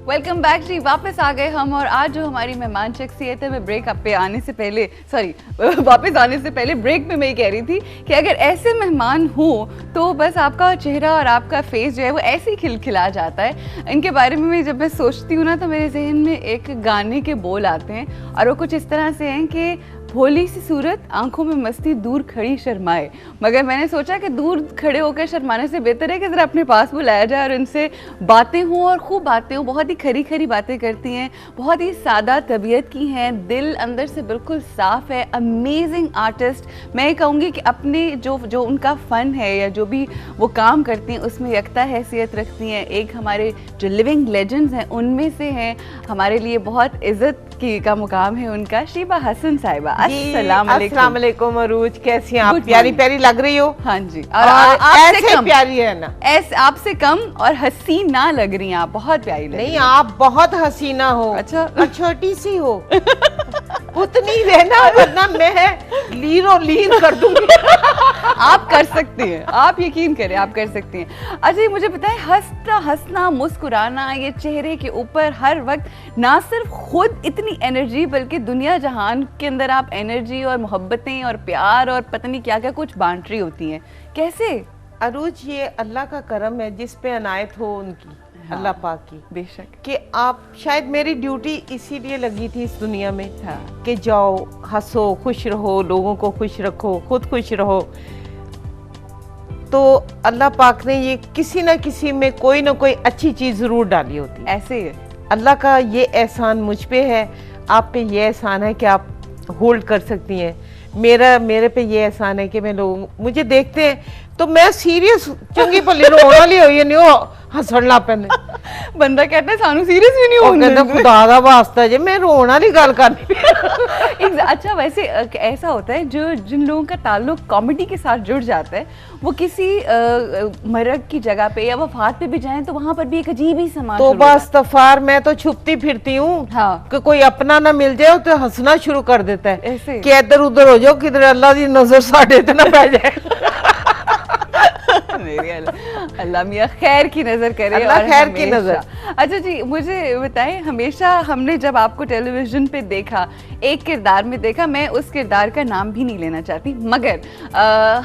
Welcome back जी। वापस आ गए हम, और आज जो हमारी मेहमान शख्सियत है, मैं ब्रेक पे आने से पहले वापस आने से पहले ब्रेक में मैं ये कह रही थी कि अगर ऐसे मेहमान हो तो बस आपका चेहरा और आपका फेस जो है वो ऐसे ही खिलखिला जाता है। इनके बारे में जब मैं सोचती हूँ ना तो मेरे जहन में एक गाने के बोल आते हैं, और वो कुछ इस तरह से हैं कि भोली सी सूरत, आंखों में मस्ती, दूर खड़ी शर्माए। मगर मैंने सोचा कि दूर खड़े होकर शर्माने से बेहतर है कि ज़रा अपने पास बुलाया जाए और इनसे बातें हों, और खूब बातें हों। बहुत ही खरी खरी बातें करती हैं, बहुत ही सादा तबीयत की हैं, दिल अंदर से बिल्कुल साफ़ है, अमेजिंग आर्टिस्ट। मैं कहूँगी कि अपने जो उनका फ़न है या जो भी वो काम करती हैं उसमें यकता हैसियत रखती हैं। एक हमारे जो लिविंग लेजेंड्स हैं उनमें से हैं, हमारे लिए बहुत इज़्ज़त का मुकाम है उनका, शीबा हसन साहिबा। अस्सलाम वालेकुम अरूज, कैसी हैं आप? प्यारी प्यारी लग रही हो। हाँ जी, और आपसे कम प्यारी है ना, ऐसे आपसे कम और हसीना लग रही हैं आप, बहुत प्यारी लग रही हैं। नहीं, आप बहुत हसीना हो। अच्छा, और छोटी सी हो उतनी रहना, वरना मैं लीर कर दूंगी। आप कर सकती हैं, आप यकीन करें, आप कर सकती हैं। अच्छा, ये मुझे बताएं, हंसना मुस्कुराना, ये चेहरे के ऊपर हर वक्त ना सिर्फ खुद इतनी एनर्जी, बल्कि दुनिया जहान के अंदर आप एनर्जी और मोहब्बतें और प्यार और पता नहीं क्या क्या कुछ बांट रही होती हैं, कैसे? अरूज, ये अल्लाह का करम है जिस पे अनायत हो उनकी। हाँ, अल्लाह पाक की बेशक कि आप, शायद मेरी ड्यूटी इसीलिए लगी थी इस दुनिया में। हाँ, कि जाओ, हंसो, खुश रहो, लोगों को खुश रखो, खुद खुश रहो। तो अल्लाह पाक ने ये किसी ना किसी में कोई ना कोई अच्छी चीज़ ज़रूर डाली होती है। ऐसे ही है। अल्लाह का ये एहसान मुझ पे है, आप पे ये एहसान है कि आप होल्ड कर सकती हैं। मेरे पे ये एहसान है कि मैं लोग मुझे देखते हैं तो मैं सीरियस चंगी भली रोना ली हुई नहीं हो हसना पैने। बंदा कहता है सानू सीरियस भी नहीं होना, कहता खुदा दा वास्ता जे मैं रोना ली गल करनी। अच्छा, वैसे ऐसा होता है जो जिन लोगों का ताल्लुक कॉमेडी के साथ जुड़ जाता है, वो किसी मरग की जगह पे या वफात पे भी जाएं तो वहां पर भी एक अजीब ही समा तो बस तफार, मैं तो छुपती फिरती हूँ। हाँ, कि कोई अपना ना मिल जाए तो हंसना शुरू कर देता है ऐसे कि इधर उधर हो जाओ, किधर अल्लाह की नजर साढ़े इतना पै जाए। मेरी अल्लाह मियाँ खैर की नजर करे, अल्लाह खैर की नजर। अच्छा जी, मुझे बताएं, हमेशा हमने जब आपको टेलीविजन पे देखा, एक किरदार में देखा, मैं उस किरदार का नाम भी नहीं लेना चाहती, मगर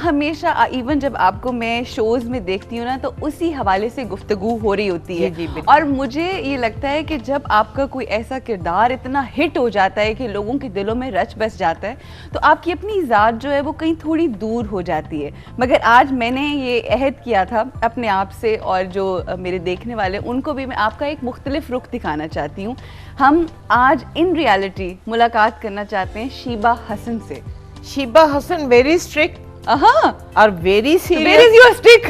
हमेशा इवन जब आपको मैं शोज में देखती हूँ ना तो उसी हवाले से गुफ्तगू हो रही होती है। जी, और मुझे ये लगता है कि जब आपका कोई ऐसा किरदार इतना हिट हो जाता है कि लोगों के दिलों में रच बस जाता है, तो आपकी अपनी ज़ात जो है वो कहीं थोड़ी दूर हो जाती है। मगर आज मैंने ये अहद किया था अपने आप से, और जो मेरे देखने वाले उनको भी मैं आपका एक मुख्तलिफ रुख दिखाना चाहती हूँ। हम आज इन रियलिटी मुलाकात करना चाहते हैं शीबा हसन से। शीबा हसन वेरी स्ट्रिक्ट और वेरी सीरियस स्टिक।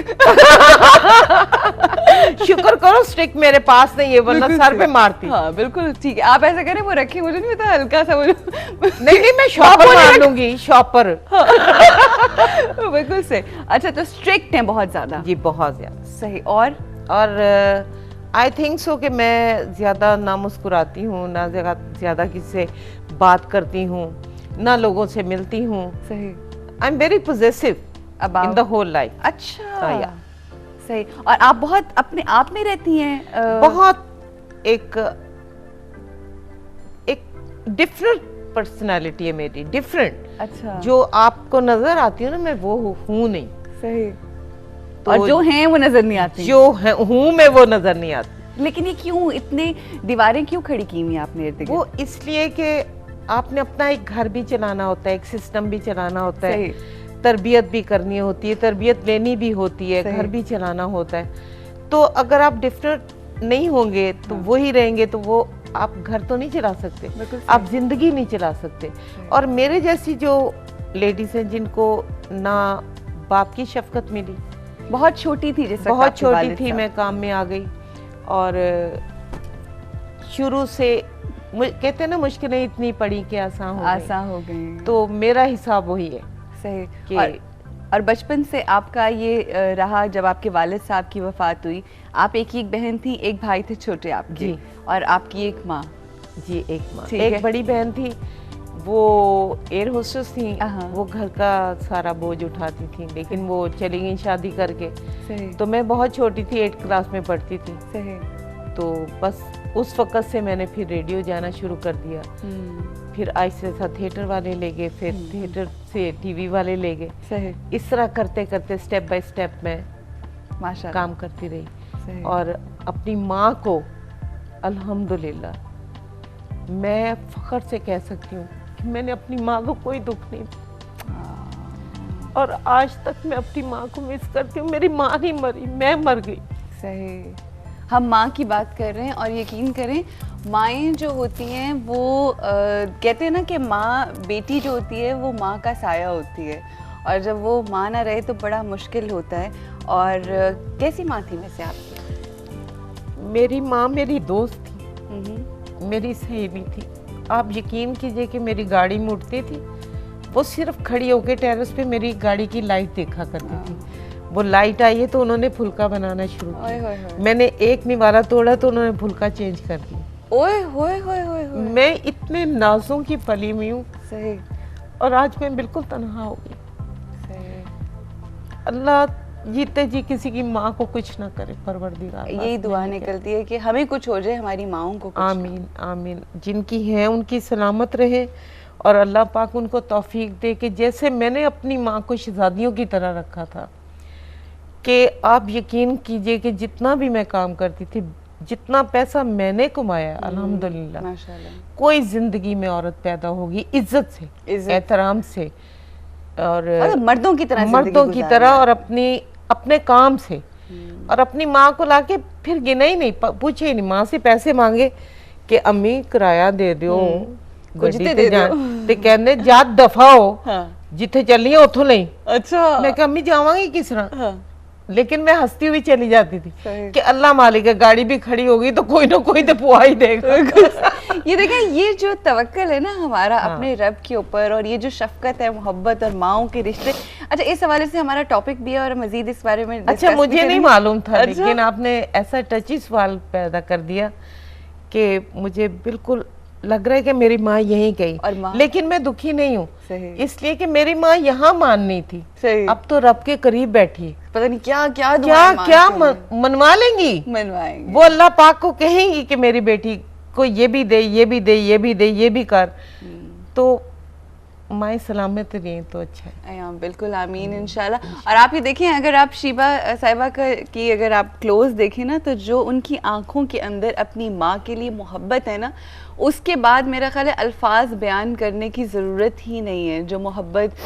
शुक्र करो स्टिक मेरे पास नहीं है, वरना सर पे मारती। हाँ बिल्कुल ठीक है, आप ऐसा करें, वो रखिए, मुझे नहीं पता, हल्का सा वो नहीं मैं शॉपर मार लूंगी, शॉपर। बिल्कुल सही। अच्छा, तो स्ट्रिक्ट हैं बहुत ज्यादा? जी, बहुत ज्यादा। सही। और आई थिंक सो कि मैं ज्यादा ना मुस्कुराती हूँ, ना ज्यादा किसी से बात करती हूँ, ना लोगों से मिलती हूँ। सही। I am very positive in the whole life. अच्छा, सही। और आप बहुत अपने आप में रहती हैं? बहुत एक डिफरेंट पर्सनालिटी है मेरी, डिफरेंट। अच्छा, जो आपको नजर आती है ना, मैं वो हूँ नहीं। सही। तो और जो हैं वो नजर नहीं आती? जो हूँ मैं वो नजर नहीं आती। लेकिन ये क्यों, इतने दीवारें क्यों खड़ी की हुई आपने इर्द गिर्द? वो इसलिए कि आपने अपना एक घर भी चलाना होता है, एक सिस्टम भी चलाना होता है, तरबियत भी करनी होती है, तरबियत लेनी भी होती है, घर भी चलाना होता है। तो अगर आप डिफरेंट नहीं होंगे तो वही रहेंगे, तो वो आप घर तो नहीं चला सकते, आप जिंदगी नहीं चला सकते। और मेरे जैसी जो लेडीज हैं जिनको ना बाप की शफकत मिली, बहुत छोटी थी, जैसे बहुत छोटी थी, मैं काम में आ गई, और शुरू से कहते हैं ना, मुश्किलें इतनी पड़ी कि आसान हो गई। तो मेरा हिसाब वही है। सही कि और बचपन से आपका ये रहा, जब आपके वालिद साहब की वफात हुई, आप एक ही बहन थी, एक भाई थे छोटे आपके, और आपकी एक माँ? जी, एक माँ। एक बड़ी बहन थी, वो एयर होस्टेस थी, वो घर का सारा बोझ उठाती थी, लेकिन वो चली गई शादी करके। सही। तो मैं बहुत छोटी थी, 8th क्लास में पढ़ती थी। सही। तो बस उस वक्त से मैंने फिर रेडियो जाना शुरू कर दिया। फिर आहिस्ता आहिस्ता थिएटर वाले ले गए, फिर थिएटर से टीवी वाले ले गए। सही। इस तरह करते करते स्टेप बाय स्टेप मैं माशाल्लाह काम करती रही। सही। और अपनी माँ को अल्हम्दुलिल्लाह मैं फख्र से कह सकती हूँ कि मैंने अपनी माँ को कोई दुख नहीं दिया। और आज तक मैं अपनी माँ को मिस करती हूँ। मेरी माँ नहीं मरी, मैं मर गई। सही। हम माँ की बात कर रहे हैं और यकीन करें माएँ जो होती हैं वो कहते हैं ना कि माँ बेटी जो होती है वो माँ का साया होती है, और जब वो माँ ना रहे तो बड़ा मुश्किल होता है। और कैसी माँ थी वैसे आपकी? मेरी माँ मेरी दोस्त थी, मेरी सहेली थी। आप यकीन कीजिए कि मेरी गाड़ी में उठती थी, वो सिर्फ खड़ी होकर टेरेस पे मेरी गाड़ी की लाइट देखा करती थी। वो लाइट आई है तो उन्होंने फुल्का बनाना शुरू किया। मैंने एक निवाला तोड़ा तो उन्होंने फुल्का चेंज कर दिया। ओए होए होए होए होए। मैं इतने नाजों की पली हुई हूँ। सही। और आज मैं बिल्कुल तन्हा हो गई। सही। अल्लाह जीते जी किसी की माँ को कुछ ना करे, परवरदिगार। यही दुआ निकलती है कि हमें कुछ हो जाए, हमारी माँओं को कुछ। आमीन आमीन। जिनकी हैं उनकी सलामत रहे और अल्लाह पाक उनको तौफीक दे कि जैसे मैंने अपनी माँ को शहजादियों की तरह रखा था, कि आप यकीन कीजिए कि जितना भी मैं काम करती थी, जितना पैसा मैंने कमाया अल्हम्दुलिल्लाह, माशाल्लाह, कोई जिंदगी में औरत पैदा होगी इज्जत से, एहतराम से, और मर्दों की तरह और अपने काम से। और अपनी माँ को लाके फिर गिना ही नहीं, पूछे ही नहीं, माँ से पैसे मांगे कि अम्मी किराया दे दो, गड्डी ते जान ते कहने जा दफा हो, जिथे चली उथों नहीं। अच्छा। मैं कहा अम्मी जावांगी किस तरह? लेकिन मैं हंसती हुई चली जाती थी कि अल्लाह मालिक है, गाड़ी भी खड़ी होगी तो कोई ना कोई तो पुआ ही देगा। ये देखें, ये जो तवक्कल है ना हमारा अपने रब के ऊपर, और ये जो शफकत है, मोहब्बत और माओं के रिश्ते। अच्छा, इस हवाले से हमारा टॉपिक भी है और मजीद इस बारे में। अच्छा, मुझे नहीं मालूम था। लेकिन आपने ऐसा टची सवाल पैदा कर दिया कि मुझे बिल्कुल लग रहा है कि मेरी माँ यहीं गई, लेकिन मैं दुखी नहीं हूँ, इसलिए कि मेरी माँ यहाँ माननी थी। अब तो रब के करीब बैठी, पता नहीं क्या क्या क्या मनवा लेंगी, मनवाएंगी। वो अल्लाह पाक को कहेंगी कि मेरी बेटी को ये भी दे, ये भी दे, ये भी दे, ये भी कर, तो माए सलामत रही तो अच्छा है। बिल्कुल, आमीन इंशाल्लाह। और आप ये देखें, अगर आप शीबा साहिबा की अगर आप क्लोज देखें ना, तो जो उनकी आंखों के अंदर अपनी माँ के लिए मोहब्बत है ना, उसके बाद मेरा ख्याल है अल्फाज बयान करने की ज़रूरत ही नहीं है। जो मोहब्बत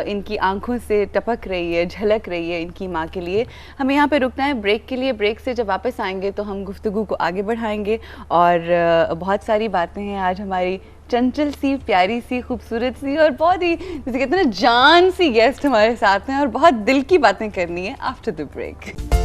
इनकी आंखों से टपक रही है, झलक रही है इनकी माँ के लिए। हमें यहाँ पे रुकना है ब्रेक के लिए। ब्रेक से जब वापस आएंगे तो हम गुफ्तगू को आगे बढ़ाएंगे, और बहुत सारी बातें हैं आज हमारी चंचल सी, प्यारी सी, खूबसूरत सी, और बहुत ही जैसे कहते हैं ना जान सी गेस्ट हमारे साथ हैं, और बहुत दिल की बातें करनी है आफ्टर द ब्रेक।